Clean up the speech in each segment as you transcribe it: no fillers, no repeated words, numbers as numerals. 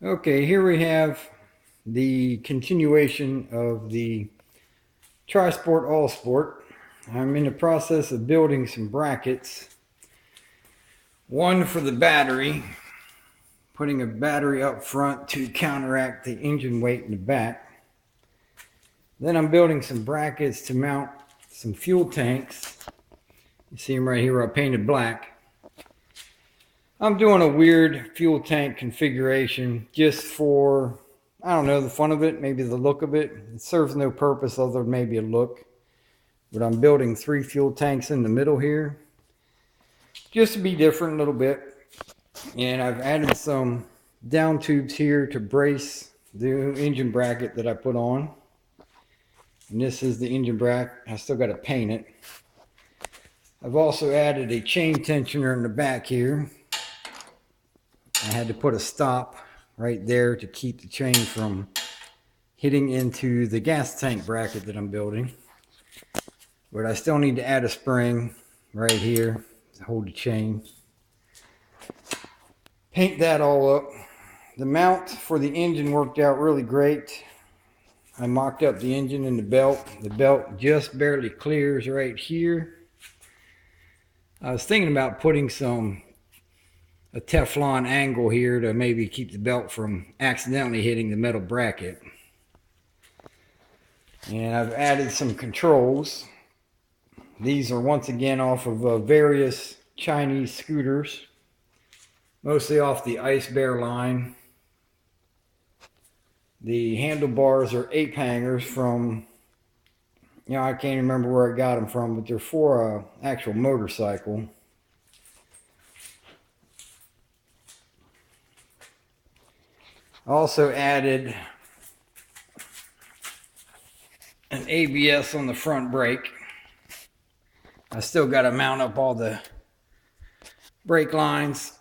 Okay, here we have the continuation of the Tri Sport Alsport. I'm in the process of building some brackets. One for the battery, putting a battery up front to counteract the engine weight in the back. Then I'm building some brackets to mount some fuel tanks. You see them right here where I painted black. I'm doing a weird fuel tank configuration just for, I don't know, the fun of it, maybe the look of it. It serves no purpose other than maybe a look. But I'm building 3 fuel tanks in the middle here, just to be different a little bit. And I've added some down tubes here to brace the engine bracket that I put on. And this is the engine bracket. I still got to paint it. I've also added a chain tensioner in the back here. I had to put a stop right there to keep the chain from hitting into the gas tank bracket that I'm building. But I still need to add a spring right here to hold the chain. Paint that all up. The mount for the engine worked out really great. I mocked up the engine and the belt. The belt just barely clears right here. I was thinking about putting a Teflon angle here to maybe keep the belt from accidentally hitting the metal bracket. And I've added some controls. These are once again off of various Chinese scooters, mostly off the Ice Bear line. The handlebars are ape hangers from, I can't remember where I got them from, but they're for an actual motorcycle. I also added an ABS on the front brake. I still got to mount up all the brake lines.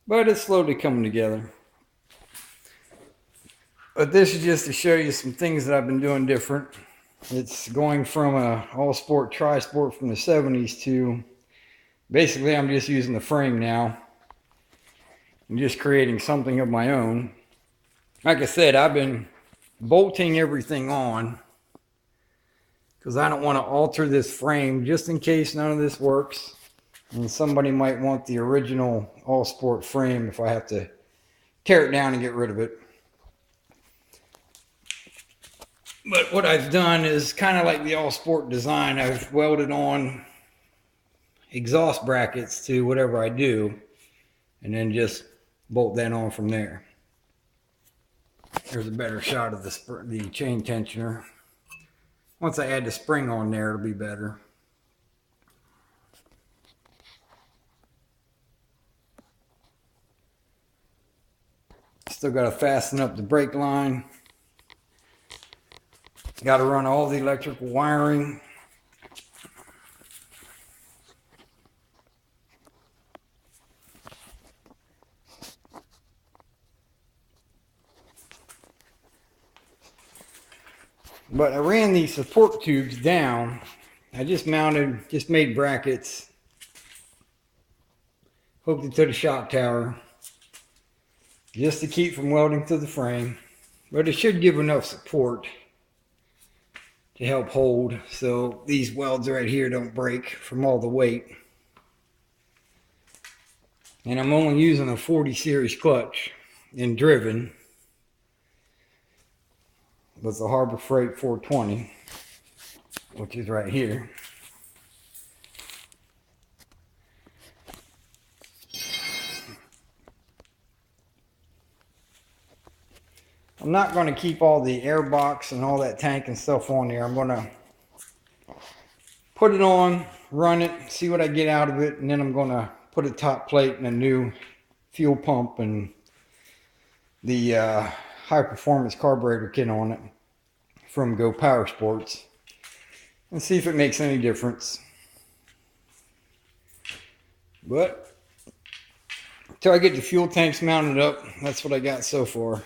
But it's slowly coming together. But this is just to show you some things that I've been doing different. It's going from a Alsport Tri Sport from the 70s to basically I'm just using the frame now. I'm just creating something of my own. Like I said, I've been bolting everything on because I don't want to alter this frame just in case none of this works. And somebody might want the original Alsport frame if I have to tear it down and get rid of it. But what I've done is kind of like the Alsport design. I've welded on exhaust brackets to whatever I do and then just bolt that on from there. There's a better shot of the chain tensioner. Once I add the spring on there, it'll be better. Still got to fasten up the brake line. Got to run all the electrical wiring. But I ran these support tubes down. I just made brackets, hooked it to the shock tower, just to keep from welding to the frame. But it should give enough support to help hold so these welds right here don't break from all the weight. And I'm only using a 40 series clutch in driven with the Harbor Freight 420, which is right here. I'm not going to keep all the air box and all that tank and stuff on there. I'm going to put it on, run it, see what I get out of it, and then I'm going to put a top plate and a new fuel pump and the high performance carburetor kit on it from Go Power Sports and see if it makes any difference. But until I get the fuel tanks mounted up, that's what I got so far.